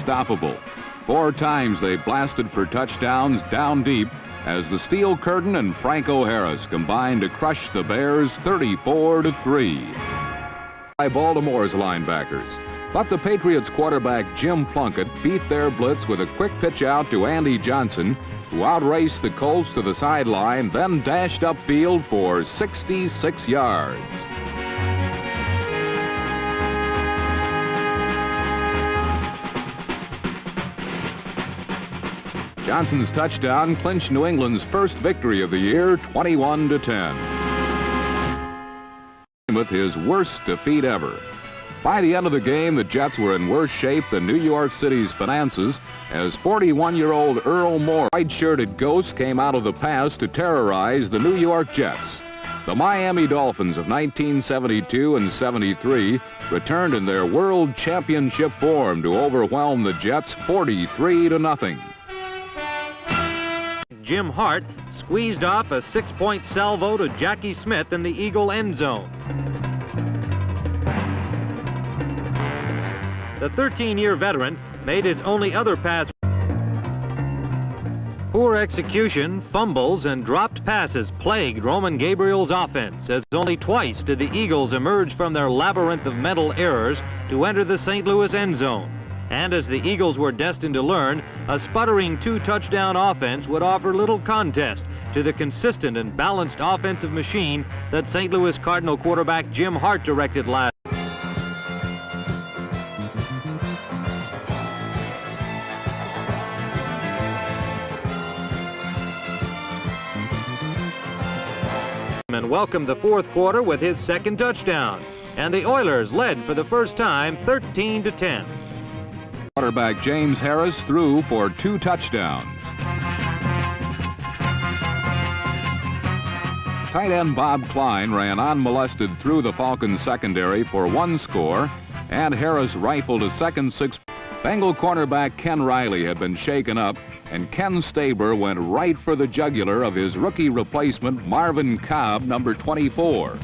unstoppable. 4 times they blasted for touchdowns down deep as the Steel Curtain and Franco Harris combined to crush the Bears 34-3. By Baltimore's linebackers. But the Patriots quarterback Jim Plunkett beat their blitz with a quick pitch out to Andy Johnson, who outraced the Colts to the sideline, then dashed upfield for 66 yards. Johnson's touchdown clinched New England's first victory of the year, 21-10. With his worst defeat ever. By the end of the game, the Jets were in worse shape than New York City's finances as 41-year-old Earl Moore, white-shirted ghost, came out of the past to terrorize the New York Jets. The Miami Dolphins of 1972 and 73 returned in their world championship form to overwhelm the Jets 43-0. Jim Hart squeezed off a 6-point salvo to Jackie Smith in the Eagle end zone. The 13-year veteran made his only other pass. Poor execution, fumbles, and dropped passes plagued Roman Gabriel's offense, as only twice did the Eagles emerge from their labyrinth of mental errors to enter the St. Louis end zone. And as the Eagles were destined to learn, a sputtering 2-touchdown offense would offer little contest to the consistent and balanced offensive machine that St. Louis Cardinal quarterback Jim Hart directed last. And welcomed the fourth quarter with his second touchdown, and the Oilers led for the first time 13-10. Quarterback James Harris threw for 2 touchdowns. Tight end Bob Klein ran unmolested through the Falcons secondary for 1 score, and Harris rifled a second 6. Bengal cornerback Ken Riley had been shaken up, and Ken Staber went right for the jugular of his rookie replacement Marvin Cobb, number 24.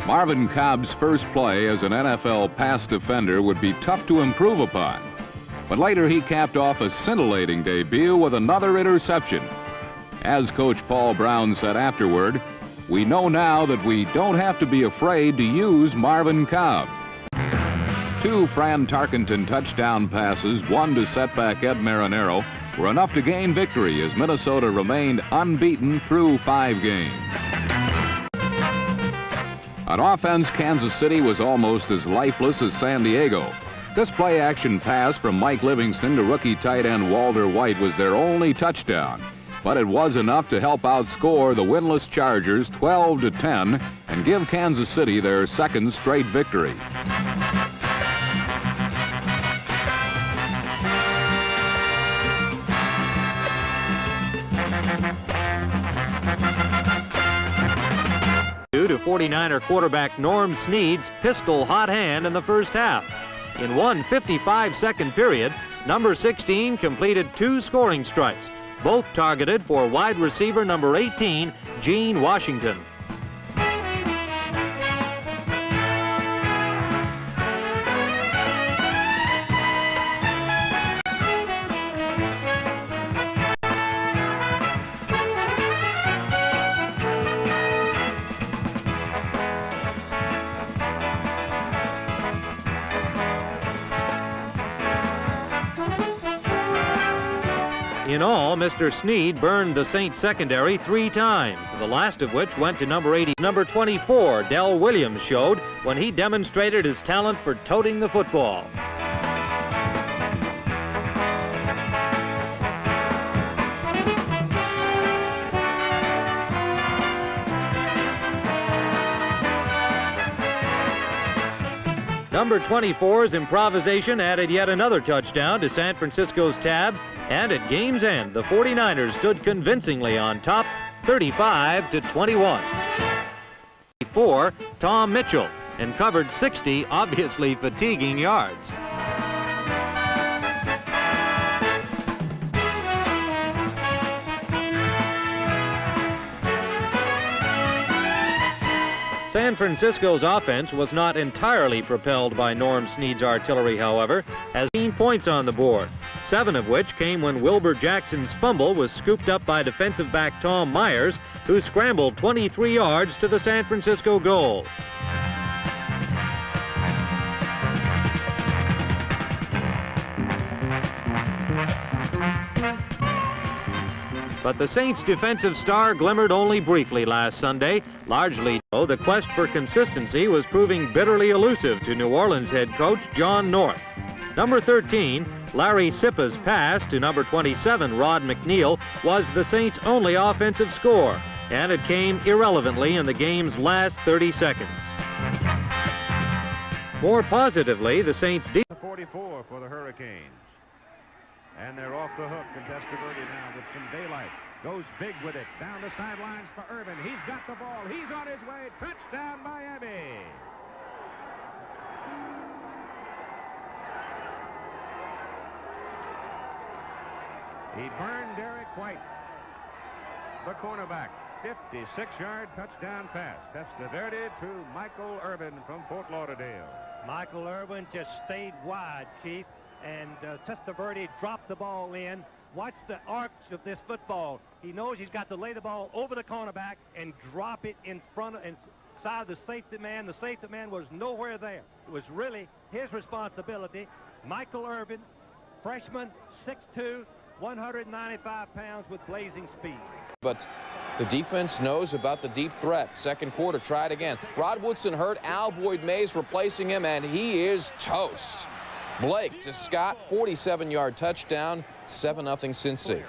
Marvin Cobb's first play as an NFL pass defender would be tough to improve upon. But later he capped off a scintillating debut with another interception. As Coach Paul Brown said afterward, we know now that we don't have to be afraid to use Marvin Cobb. 2 Fran Tarkenton touchdown passes, 1 to setback Ed Marinero, were enough to gain victory as Minnesota remained unbeaten through 5 games. On offense, Kansas City was almost as lifeless as San Diego. This play-action pass from Mike Livingston to rookie tight end Walter White was their only touchdown, but it was enough to help outscore the winless Chargers 12-10 and give Kansas City their second straight victory. Due to 49er quarterback Norm Snead's pistol hot hand in the first half. In one 55-second period, number 16 completed 2 scoring strikes, both targeted for wide receiver number 18, Gene Washington. In all, Mr. Snead burned the Saints secondary 3 times, the last of which went to number 80. Number 24, Del Williams, showed when he demonstrated his talent for toting the football. Number 24's improvisation added yet another touchdown to San Francisco's tab, and at game's end, the 49ers stood convincingly on top, 35-21. 4, Tom Mitchell, and covered 60 obviously fatiguing yards. San Francisco's offense was not entirely propelled by Norm Snead's artillery, however, as 18 points on the board, 7 of which came when Wilbur Jackson's fumble was scooped up by defensive back Tom Myers, who scrambled 23 yards to the San Francisco goal. But the Saints' defensive star glimmered only briefly last Sunday. Largely, though, the quest for consistency was proving bitterly elusive to New Orleans head coach John North. Number 13, Larry Sippa's pass to number 27, Rod McNeil, was the Saints' only offensive score, and it came irrelevantly in the game's last 30 seconds. More positively, the Saints' 44 for the Hurricanes. And they're off the hook. Testaverde now with some daylight. Goes big with it. Down the sidelines for Irvin. He's got the ball. He's on his way. Touchdown, Miami. He burned Derek White, the cornerback. 56-yard touchdown pass. Testaverde to Michael Irvin from Fort Lauderdale. Michael Irvin just stayed wide, Chief. And Testaverde dropped the ball in. Watch the arch of this football. He knows he's got to lay the ball over the cornerback and drop it in front of inside the safety man. The safety man was nowhere there. It was really his responsibility. Michael Irvin, freshman, 6'2", 195 pounds with blazing speed. But the defense knows about the deep threat. Second quarter, try it again. Rod Woodson hurt. Al Voigt-Mays replacing him, and he is toast. Blake to Scott, 47-yard touchdown, 7-0 Cincy.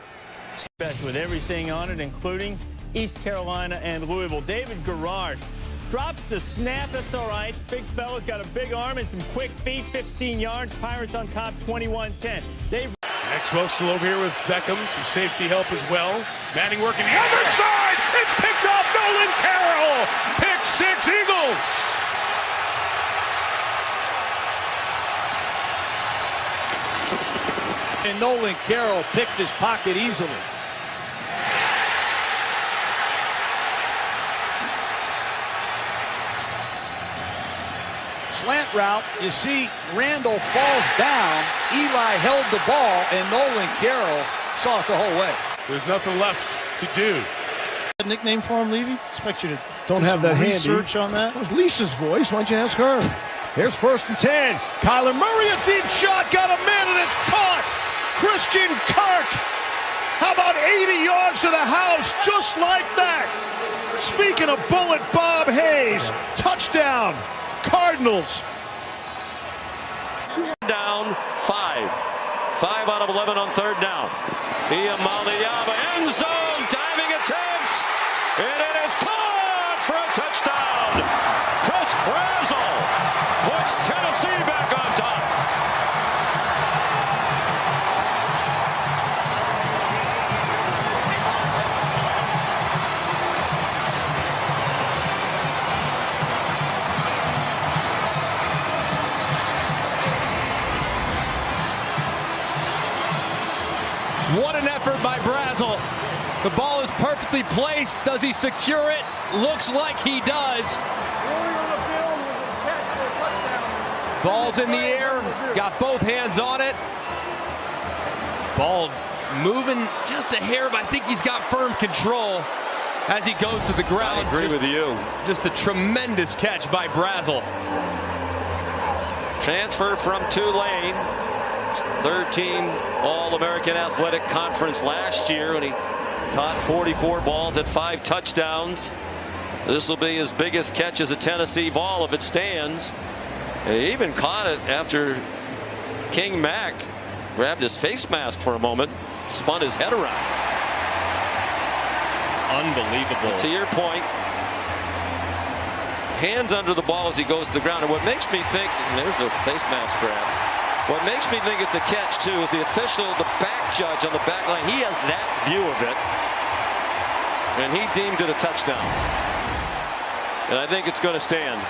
With everything on it, including East Carolina and Louisville. David Garrard drops the snap. That's all right. Big fella's got a big arm and some quick feet. 15 yards. Pirates on top, 21-10. Maxwell still over here with Beckham. Some safety help as well. Manning working the other side. It's picked off. Nolan Carroll. Pick 6, Eagles. And Nolan Carroll picked his pocket easily. Slant route, you see Randall falls down. Eli held the ball, and Nolan Carroll saw it the whole way. There's nothing left to do. A nickname for him, Levy? Expect you to don't have that research on that. That was Lisa's voice. Why don't you ask her? Here's 1st and 10. Kyler Murray, a deep shot, got a man, and it's caught. Christian Kirk, how about 80 yards to the house, just like that. Speaking of bullet, Bob Hayes, touchdown, Cardinals. Down 5. 5 out of 11 on 3rd down. Iamaleava, end zone, diving attempt, and it is caught for a touchdown. Chris Brazel puts Tennessee back on top. What an effort by Brazel. The ball is perfectly placed. Does he secure it? Looks like he does. Ball's in the air. Got both hands on it. Ball moving just a hair, but I think he's got firm control as he goes to the ground. I agree with you. Just a tremendous catch by Brazel. Transfer from Tulane. 3rd team All-American Athletic Conference last year when he caught 44 balls at 5 touchdowns. This will be his biggest catch as a Tennessee Vol if it stands. And he even caught it after King Mack grabbed his face mask for a moment, spun his head around. Unbelievable. But to your point, hands under the ball as he goes to the ground. And what makes me think, and there's a face mask grab. What makes me think it's a catch, too, is the official, the back judge on the back line. He has that view of it, and he deemed it a touchdown. And I think it's going to stand.